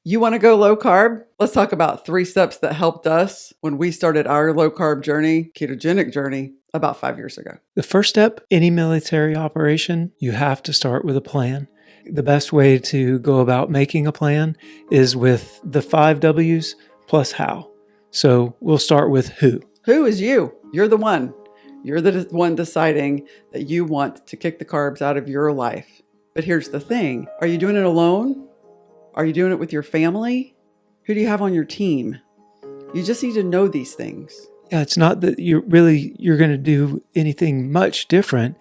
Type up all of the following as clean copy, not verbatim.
You want to go low carb? Let's talk about 3 steps that helped us when we started our low carb journey, ketogenic journey, about 5 years ago. The first step, any military operation, you have to start with a plan. The best way to go about making a plan is with the 5 W's plus how. So we'll start with who. Who is you? You're the one. You're the one deciding that you want to kick the carbs out of your life. But here's the thing. Are you doing it alone? Are you doing it with your family? Who do you have on your team? You just need to know these things. Yeah, it's not that you're going to do anything much different,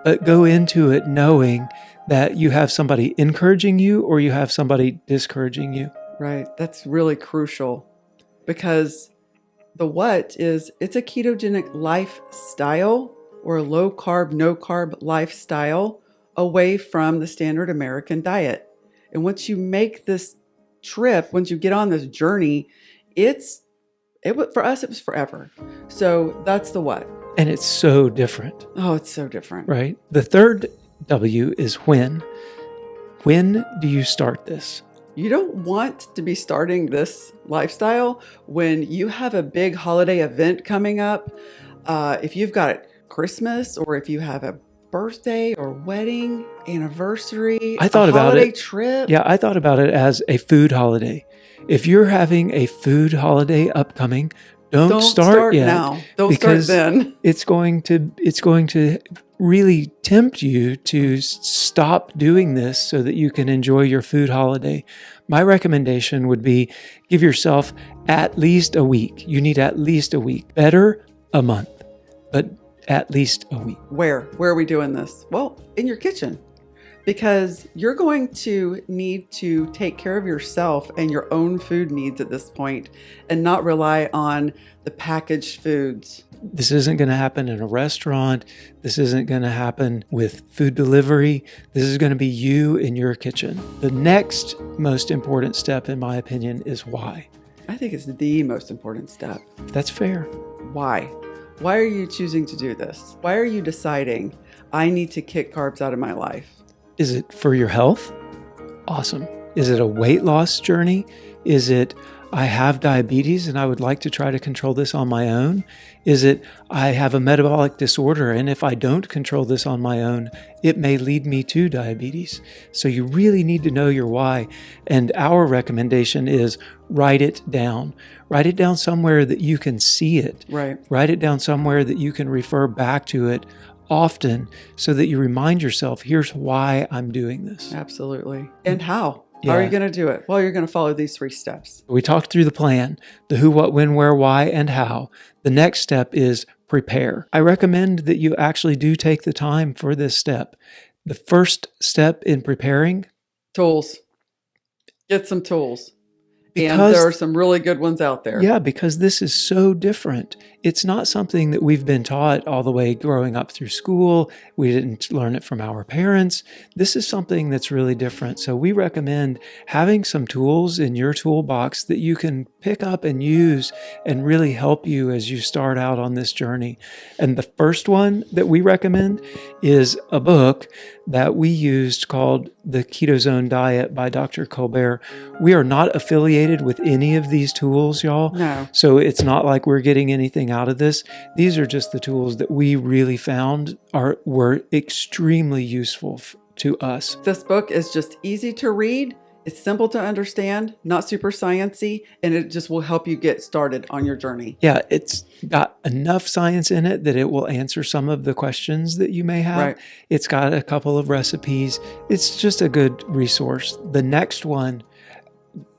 but go into it knowing that you have somebody encouraging you or you have somebody discouraging you. Right. That's really crucial because the what is, it's a ketogenic lifestyle or a low carb, no carb lifestyle away from the standard American diet. And once you make this trip, once you get on this journey, for us, it was forever. So that's the what. And it's so different. Oh, it's so different. Right. The third W is when. When do you start this? You don't want to be starting this lifestyle when you have a big holiday event coming up. If you've got Christmas or if you have a birthday or wedding, anniversary, holiday trip. Yeah, I thought about it as a food holiday. If you're having a food holiday upcoming, don't start yet now. Don't start then. It's going to really tempt you to stop doing this so that you can enjoy your food holiday. My recommendation would be give yourself at least a week. You need at least a week. Better a month, but at least a week. Where are we doing this? Well, in your kitchen, because you're going to need to take care of yourself and your own food needs at this point and not rely on the packaged foods. This isn't going to happen in a restaurant. This isn't going to happen with food delivery. This is going to be you in your kitchen. The next most important step, in my opinion, is why. I think it's the most important step. That's fair. Why? Why are you choosing to do this? Why are you deciding I need to kick carbs out of my life? Is it for your health? Awesome. Is it a weight loss journey? Is it I have diabetes and I would like to try to control this on my own? Is it I have a metabolic disorder and if I don't control this on my own, it may lead me to diabetes? So you really need to know your why. And our recommendation is write it down. Write it down somewhere that you can see it. Right. Write it down somewhere that you can refer back to it often so that you remind yourself, here's why I'm doing this. Absolutely. And how? Yeah. How are you going to do it? Well, you're going to follow these 3 steps. We talked through the plan, the who, what, when, where, why, and how. The next step is prepare. I recommend that you actually do take the time for this step. The first step in preparing. Tools. Get some tools. And there are some really good ones out there. Yeah, because this is so different. It's not something that we've been taught all the way growing up through school. We didn't learn it from our parents. This is something that's really different. So we recommend having some tools in your toolbox that you can pick up and use and really help you as you start out on this journey. And the first one that we recommend is a book that we used called The Keto Zone Diet by Dr. Colbert. We are not affiliated with any of these tools, y'all. No. So it's not like we're getting anything out of this. These are just the tools that we really found were extremely useful to us. This book is just easy to read. It's simple to understand, not super sciencey, and it just will help you get started on your journey. Yeah, it's got enough science in it that it will answer some of the questions that you may have. Right. It's got a couple of recipes. It's just a good resource. The next one.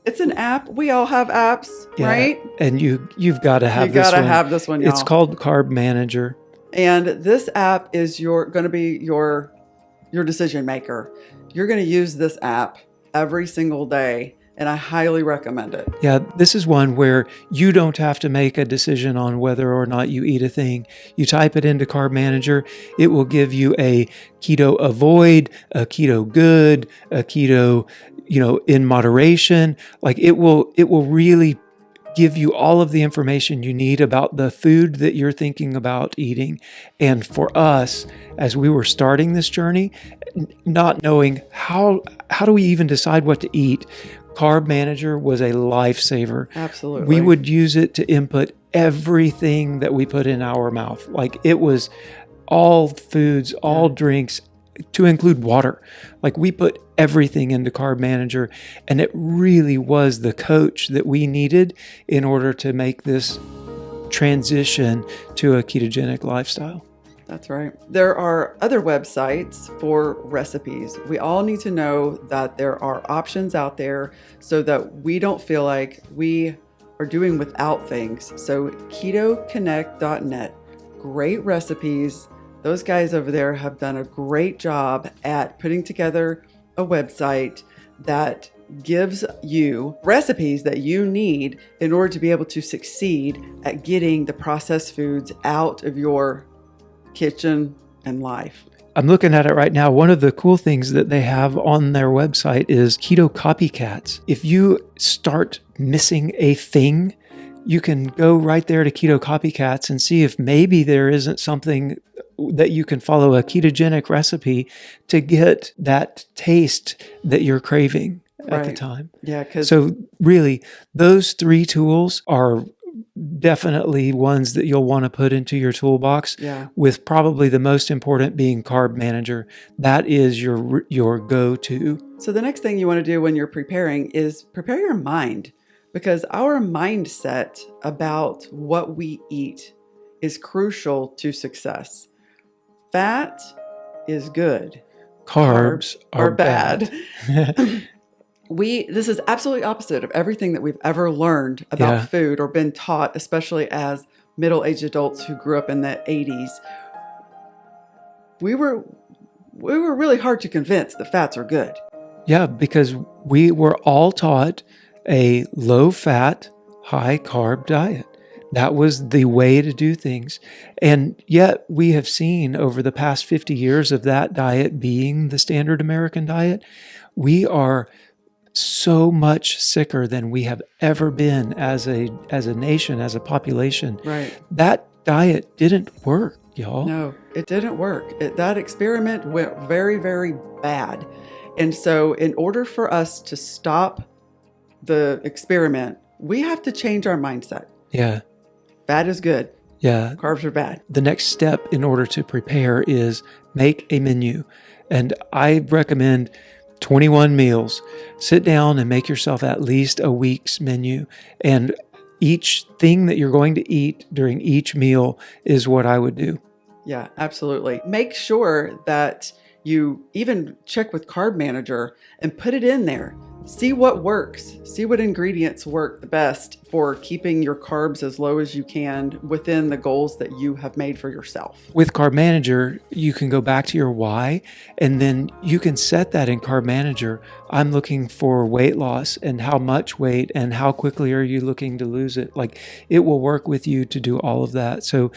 It's an app. We all have apps, right? And you've got to have this one. You got to have this one, y'all. It's called Carb Manager. And this app is going to be your decision maker. You're going to use this app every single day, and I highly recommend it. Yeah, this is one where you don't have to make a decision on whether or not you eat a thing. You type it into Carb Manager, it will give you a keto avoid, a keto good, a keto, in moderation. Like it will really give you all of the information you need about the food that you're thinking about eating. And for us, as we were starting this journey, not knowing how do we even decide what to eat, Carb Manager was a lifesaver. Absolutely. We would use it to input everything that we put in our mouth. Like it was all foods, all drinks, to include water. Like we put everything into Carb Manager, and it really was the coach that we needed in order to make this transition to a ketogenic lifestyle. That's right. There are other websites for recipes. We all need to know that there are options out there so that we don't feel like we are doing without things. So ketoconnect.net, great recipes. Those guys over there have done a great job at putting together a website that gives you recipes that you need in order to be able to succeed at getting the processed foods out of your kitchen and life. I'm looking at it right now. One of the cool things that they have on their website is keto copycats. If you start missing a thing, you can go right there to Keto Copycats and see if maybe there isn't something that you can follow, a ketogenic recipe to get that taste that you're craving at the time. Yeah. So really, those 3 tools are definitely ones that you'll want to put into your toolbox, with probably the most important being Carb Manager. That is your go-to. So the next thing you want to do when you're preparing is prepare your mind, because our mindset about what we eat is crucial to success. Fat is good. Carbs are bad. This is absolutely opposite of everything that we've ever learned about food or been taught, especially as middle-aged adults who grew up in the 80s. We were really hard to convince that fats are good. Yeah, because we were all taught a low-fat, high-carb diet. That was the way to do things. And yet we have seen over the past 50 years of that diet being the standard American diet, we are so much sicker than we have ever been as a nation, as a population. Right. That diet didn't work, y'all. No, it didn't work. That experiment went very, very bad. And so in order for us to stop the experiment, we have to change our mindset. Yeah. Fat is good. Yeah. Carbs are bad. The next step in order to prepare is make a menu. And I recommend 21 meals. Sit down and make yourself at least a week's menu. And each thing that you're going to eat during each meal is what I would do. Yeah, absolutely. Make sure that you even check with Carb Manager and put it in there. See what works. See what ingredients work the best for keeping your carbs as low as you can within the goals that you have made for yourself. With Carb Manager, you can go back to your why, and then you can set that in Carb Manager. I'm looking for weight loss, and how much weight and how quickly are you looking to lose it? Like, it will work with you to do all of that. So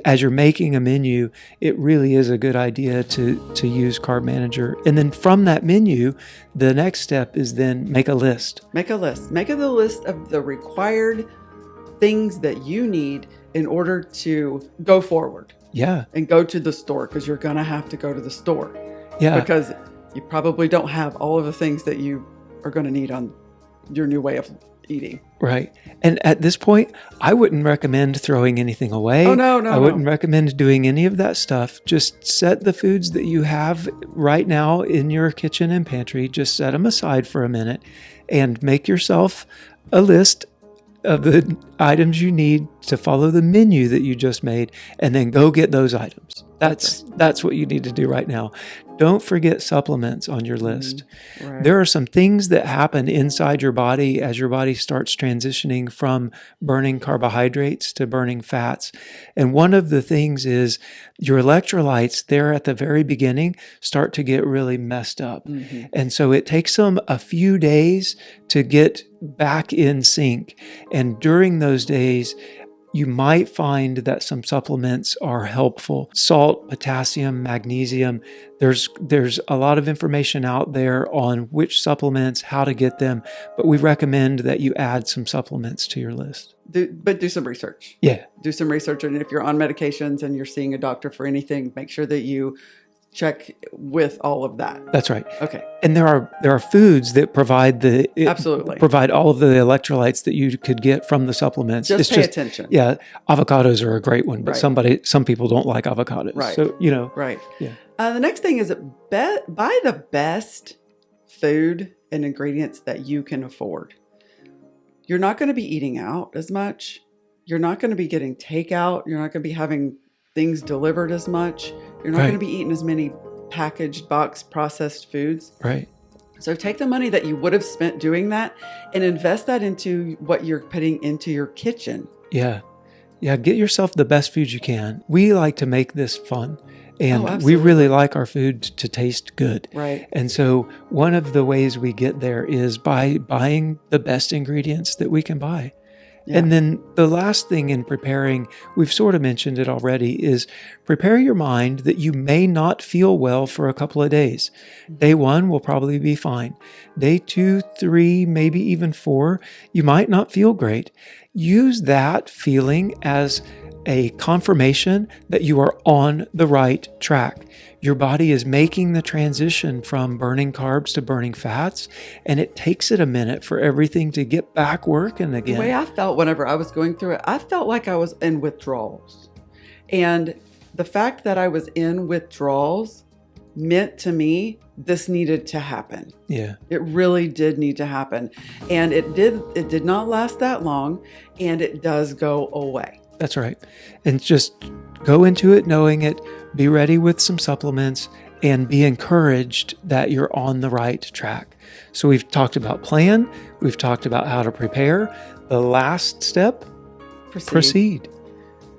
as you're making a menu, it really is a good idea to use Carb Manager. And then from that menu, the next step is then make a list. Make a list. Make a list of the required things that you need in order to go forward. Yeah. And go to the store, because you're going to have to go to the store. Yeah. Because you probably don't have all of the things that you are going to need on your new way of eating. Right. And at this point, I wouldn't recommend throwing anything away. Oh, no. I wouldn't recommend doing any of that stuff. Just set the foods that you have right now in your kitchen and pantry, just set them aside for a minute and make yourself a list of the items you need to follow the menu that you just made, and then go get those items. That's what you need to do right now. Don't forget supplements on your list. Right. There are some things that happen inside your body as your body starts transitioning from burning carbohydrates to burning fats. And one of the things is your electrolytes there at the very beginning start to get really messed up. Mm-hmm. And so it takes them a few days to get back in sync. And during those days, you might find that some supplements are helpful. Salt, potassium, magnesium. There's a lot of information out there on which supplements, how to get them, but we recommend that you add some supplements to your list. But do some research. Yeah. Do some research. And if you're on medications and you're seeing a doctor for anything, make sure that you check with all of that. That's right. Okay. And there are foods that provide Absolutely. provide all of the electrolytes that you could get from the supplements. Just pay attention. Yeah, avocados are a great one, but Right. some people don't like avocados. Right. So, Right. Yeah. The next thing is buy the best food and ingredients that you can afford. You're not going to be eating out as much. You're not going to be getting takeout. You're not going to be having things delivered as much. You're not Right. going to be eating as many packaged, box processed foods. Right. So take the money that you would have spent doing that and invest that into what you're putting into your kitchen. Yeah. Yeah. Get yourself the best food you can. We like to make this fun. And we really like our food to taste good. Right. And so one of the ways we get there is by buying the best ingredients that we can buy. Yeah. And then the last thing in preparing, we've sort of mentioned it already, is prepare your mind that you may not feel well for a couple of days. Day 1 will probably be fine. Day 2, 3, maybe even 4, you might not feel great. Use that feeling as a confirmation that you are on the right track. Your body is making the transition from burning carbs to burning fats, and it takes it a minute for everything to get back working again. The way I felt whenever I was going through it, I felt like I was in withdrawals. And the fact that I was in withdrawals meant to me this needed to happen. Yeah. It really did need to happen. And it did not last that long, and it does go away. That's right. And just go into it knowing it, be ready with some supplements, and be encouraged that you're on the right track. So we've talked about plan. We've talked about how to prepare. The last step, proceed.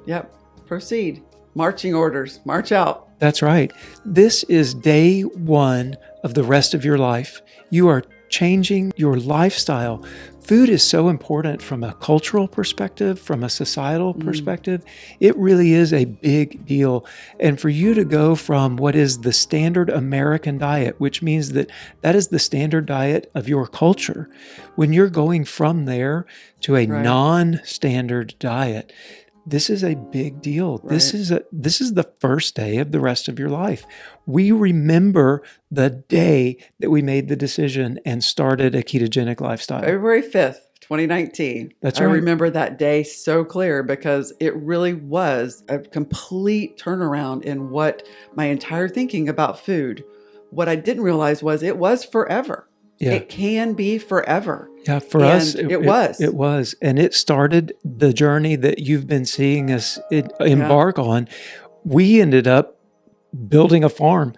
Yep. Proceed. Marching orders. March out. That's right. This is day 1 of the rest of your life. You are changing your lifestyle. Food is so important from a cultural perspective, from a societal perspective. It really is a big deal. And for you to go from what is the standard American diet, which means that is the standard diet of your culture, when you're going from there to a non-standard diet, this is a big deal. Right. This is the first day of the rest of your life. We remember the day that we made the decision and started a ketogenic lifestyle. February 5th, 2019. That's right. I remember that day so clear because it really was a complete turnaround in what my entire thinking about food. What I didn't realize was it was forever. Yeah. It can be forever. Yeah, for us, it was. It was. And it started the journey that you've been seeing us embark on. We ended up building a farm.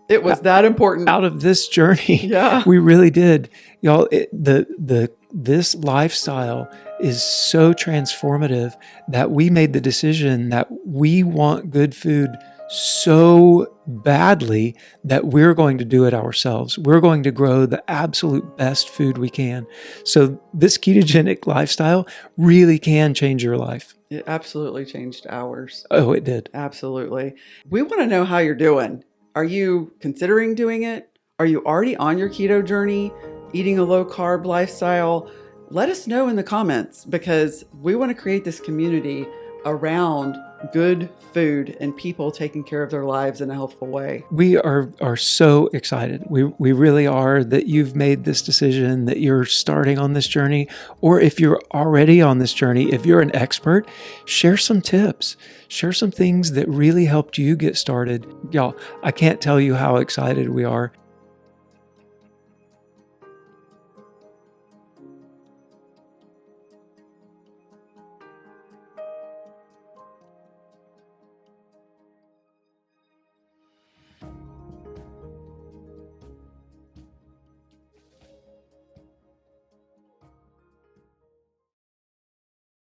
It was that important. Out of this journey. Yeah. We really did. Y'all, this lifestyle is so transformative that we made the decision that we want good food so badly that we're going to do it ourselves. We're going to grow the absolute best food we can. So this ketogenic lifestyle really can change your life. It absolutely changed ours. Oh, it did. Absolutely. We want to know how you're doing. Are you considering doing it? Are you already on your keto journey, eating a low carb lifestyle? Let us know in the comments because we want to create this community around good food and people taking care of their lives in a healthful way. We are so excited. We really are that you've made this decision, that you're starting on this journey, or if you're already on this journey, if you're an expert, share some tips, share some things that really helped you get started. Y'all, I can't tell you how excited we are.